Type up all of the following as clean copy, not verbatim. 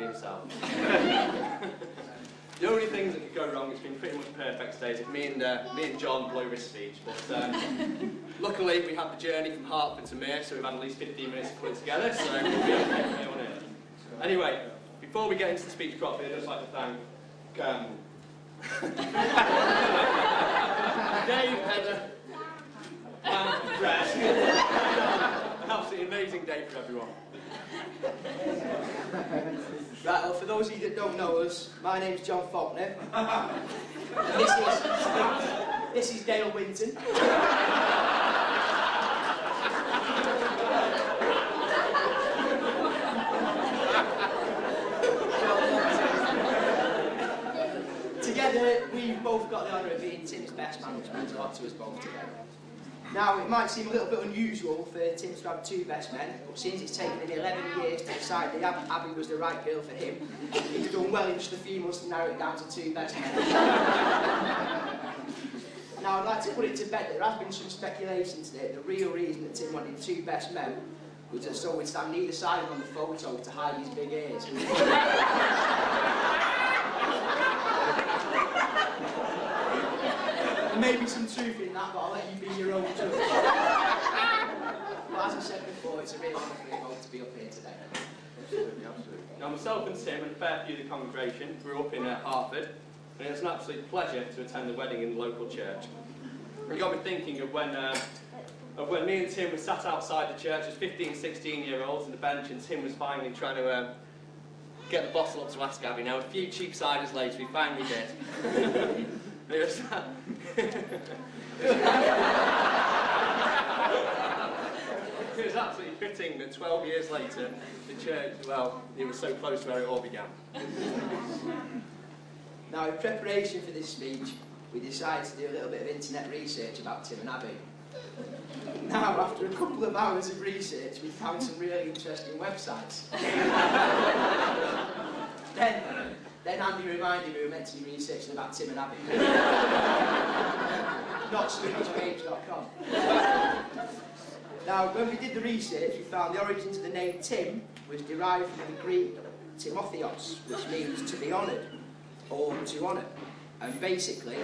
himself. The only things that could go wrong, it's been pretty much perfect today, is if me and John blow this speech. But luckily we had the journey from Hertford to Mere, so we've had at least 15 minutes to put it together, so we'll be okay from here on in. Anyway, before we get into the speech properly, I'd just like to thank Dave, Heather, and Brett. An absolutely amazing day for everyone. Right, well, for those of you that don't know us, my name's John Faulkner. This is Dale Winton. Together, we've both got the honour of being Tim's best man, which means a lot to us both together. Now, it might seem a little bit unusual for Tim to have two best men, but since it's taken him 11 years to decide that Abby was the right girl for him, he's done well in just a few months to narrow it down to two best men. Now, I'd like to put it to bed, there has been some speculation today. The real reason that Tim wanted two best men was that so we'd stand either side on the photo to hide his big ears. There may be some truth in that, but I'll let you be your own judge. But as I said before, it's a real honour for you both to be up here today. Absolutely, absolutely. Now, myself and Tim and a fair few of the congregation grew up in Hertford, and it was an absolute pleasure to attend the wedding in the local church. It got me thinking of when me and Tim were sat outside the church as 15, 16-year-olds on the bench, and Tim was finally trying to get the bottle up to ask Abby. Now, a few cheap ciders later, we finally did. It was it was absolutely fitting that 12 years later, the church, well, it was so close to where it all began. Now, in preparation for this speech, we decided to do a little bit of internet research about Tim and Abby. Now, after a couple of hours of research, we found some really interesting websites. Then Andy reminded me we were meant to be researching about Tim and Abby. Not switchpage.com. Now, when we did the research, we found the origins of the name Tim was derived from the Greek Timotheos, which means to be honoured, or to honour. And basically,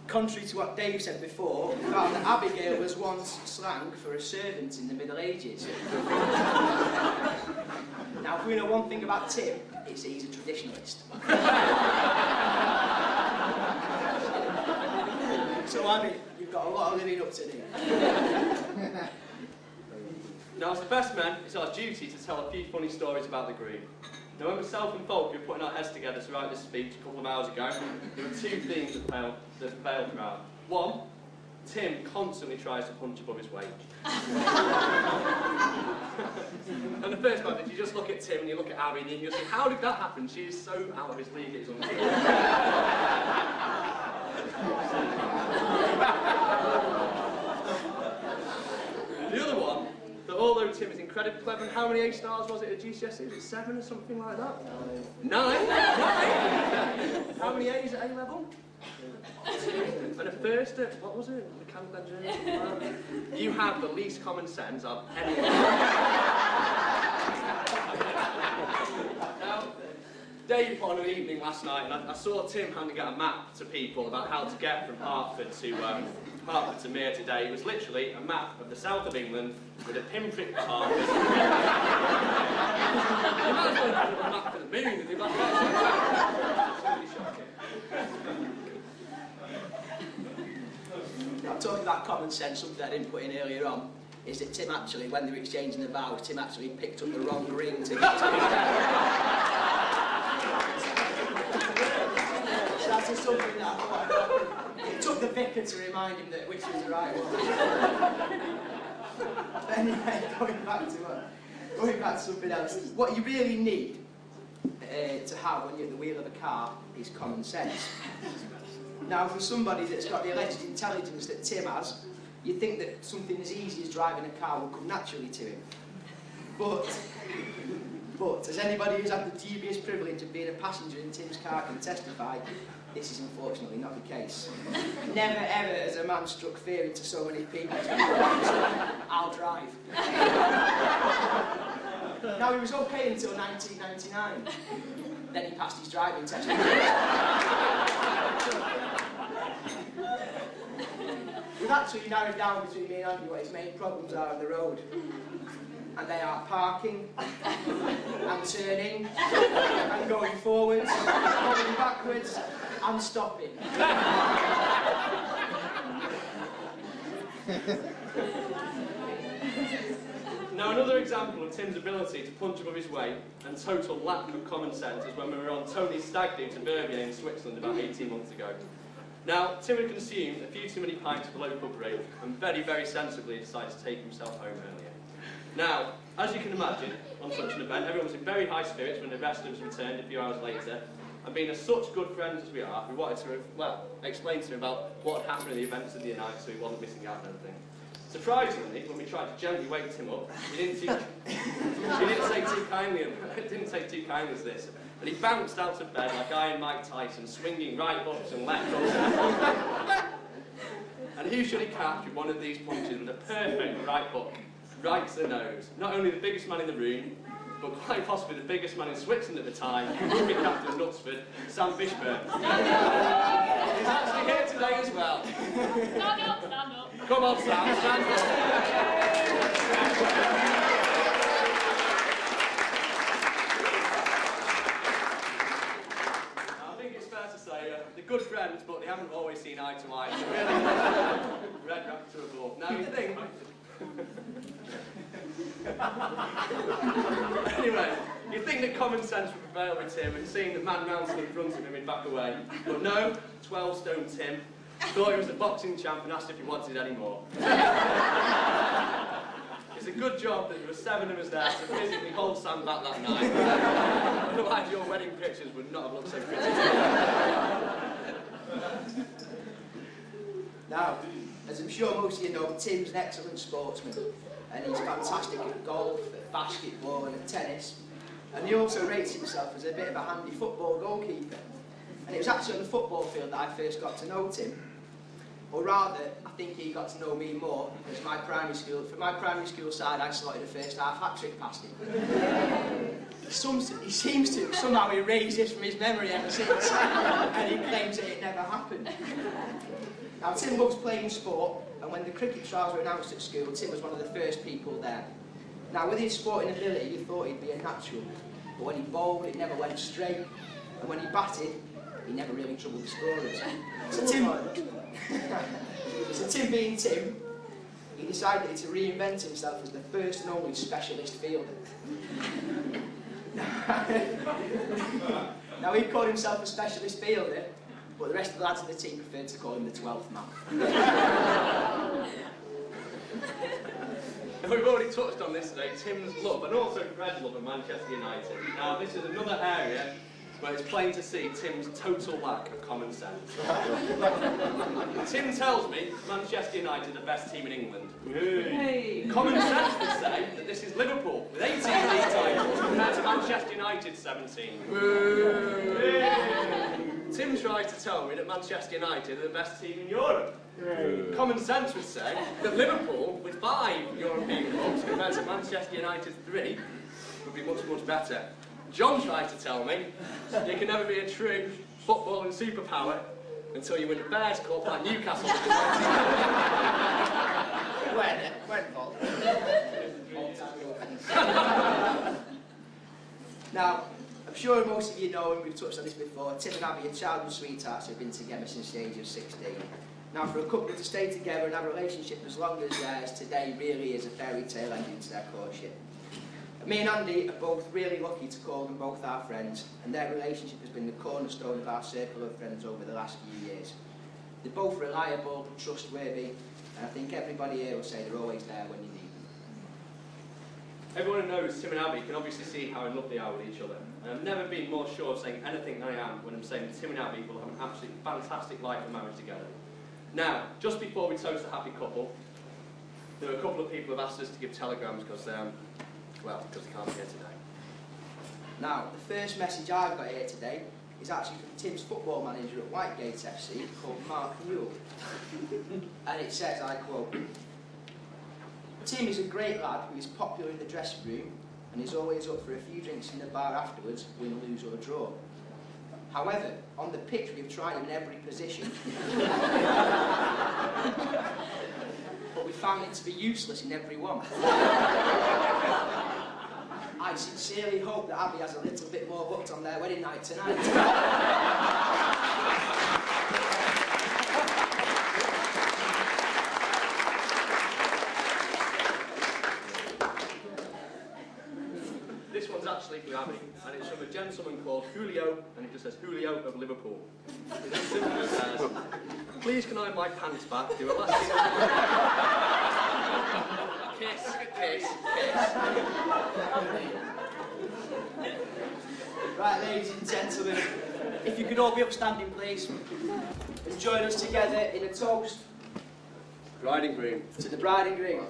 contrary to what Dave said before, we found that Abigail was once slang for a servant in the Middle Ages. Now, if we know one thing about Tim, it's he's a traditionalist. So, Abby, you've got a lot of living up to do. Now, as the best men, it's our duty to tell a few funny stories about the groom. Now, when myself and Folk were putting our heads together to write this speech a couple of hours ago, there were two themes that failed throughout. One, Tim constantly tries to punch above his weight. And the first part is you just look at Tim and you look at Abby and you just think, how did that happen? She is so out of his league, it's unbelievable. The other one, that although Tim is incredibly clever, and how many A stars was it at GCSE? Was it 7 or something like that? 9? How many A's at A level? And a first at, what was it? Mechanical engineering, something like that. You have the least common sense of anyone. Now, Dave on an evening last night, and I saw Tim handing out a map to people about how to get from Hertford to Mere today. It was literally a map of the south of England with a pinprick park. You might as well have a map for the moon. Absolutely shocking. I'm talking about common sense, something I didn't put in earlier on, is that Tim actually, when they were exchanging the vows, Tim actually picked up the wrong ring to get to his So that's just something that I thought it took the vicar to remind him that which was the right one. But anyway, going back to something else, what you really need to have when you're at the wheel of a car is common sense. Now, for somebody that's got the alleged intelligence that Tim has, you'd think that something as easy as driving a car would come naturally to him. But as anybody who's had the dubious privilege of being a passenger in Tim's car can testify, this is unfortunately not the case. Never ever has a man struck fear into so many people. I'll drive. Now, he was okay until 1999. Then he passed his driving test. We've actually narrowed down between me and Andy what his main problems are on the road. And they are parking, and turning, and going forwards, going backwards, and stopping. Now, another example of Tim's ability to punch above his weight and total lack of common sense is when we were on Tony's stag do to Verbier in Switzerland about 18 months ago. Now, Tim had consumed a few too many pints of local brew and very, very sensibly decided to take himself home earlier. Now, as you can imagine, on such an event, everyone was in very high spirits when the rest of us returned a few hours later, and being as such good friends as we are, we wanted to, well, explain to him about what had happened in the events of the night so he wasn't missing out on anything. Surprisingly, when we tried to gently wake him up, he didn't take too kindly to this, and he bounced out of bed like Iron Mike Tyson, swinging right hooks and left hooks. And who should he catch with one of these punches with a perfect right hook? Right to the nose. Not only the biggest man in the room, but quite possibly the biggest man in Switzerland at the time, rugby captain Knutsford, Sam Fishburne. He's actually here today as well. Stand up, stand up. Come on, Sam, stand up. I think it's fair to say they're good friends, but they haven't always seen eye to eye. So really, red back to a ball. Now you think. Anyway, you'd think that common sense would prevail with Tim, and seeing the man mounted in front of him, he'd back away. But no, 12-stone Tim thought he was the boxing champ and asked if he wanted any more. It's a good job that there were 7 of us there to physically hold Sam back that night. Otherwise, your wedding pictures would not have looked so pretty. Now, as I'm sure most of you know, Tim's an excellent sportsman, and he's fantastic at golf, at basketball and at tennis, and he also rates himself as a bit of a handy football goalkeeper. And it was actually on the football field that I first got to know Tim, or rather, I think he got to know me more, because for my primary school side I slotted a first half hat-trick past him. He seems to have somehow erased this from his memory ever since, and he claims that it never happened. Now, Tim loves playing sport, and when the cricket trials were announced at school, Tim was one of the first people there. Now, with his sporting ability, you thought he'd be a natural, but when he bowled, it never went straight, and when he batted, he never really troubled the scorers. So Tim being Tim, he decided to reinvent himself as the first and only specialist fielder. Now, he called himself a specialist fielder, but the rest of the lads in the team preferred to call him the 12th man. We've already touched on this today, Tim's love and also Fred's love of Manchester United. Now, this is another area where it's plain to see Tim's total lack of common sense. Tim tells me Manchester United are the best team in England. Hey. Common sense would say that this is Liverpool with 18 league titles compared to Manchester United's 17. Tim tries to tell me that Manchester United are the best team in Europe. Common sense would say that Liverpool, with 5 European clubs compared to Manchester United's 3, would be much, much better. John tries to tell me you can never be a true footballing superpower until you win the Bears Cup like Newcastle. When, Paul? Now, I'm sure most of you know, and we've touched on this before, Tim and Abby are childhood sweethearts who've been together since the age of 16. Now, for a couple to stay together and have a relationship as long as theirs today really is a fairy tale ending to their courtship. Me and Andy are both really lucky to call them both our friends, and their relationship has been the cornerstone of our circle of friends over the last few years. They're both reliable, trustworthy, and I think everybody here will say they're always there when you need them. Everyone who knows Tim and Abby can obviously see how in love they are with each other. And I've never been more sure of saying anything than I am when I'm saying that Tim and Abby will have an absolutely fantastic life of marriage together. Now, just before we toast the happy couple, there are a couple of people who have asked us to give telegrams because they can't be here today. Now, the first message I've got here today is actually from Tim's football manager at Whitegate FC, called Mark Newell. And it says, I quote, "Tim is a great lad who is popular in the dressing room, and is always up for a few drinks in the bar afterwards, win, lose or draw. However, on the pitch we've tried him in every position, but we found it to be useless in every one. I sincerely hope that Abby has a little bit more hooked on their wedding night tonight. This one's actually for Abby, and it's from a gentleman called Julio, and it just says Julio of Liverpool. It simply says, please can I have my pants back? Do a last kiss, kiss, kiss. Right, ladies and gentlemen, if you could all be upstanding, please, and join us together in a toast Bride and groom. to the bride and groom.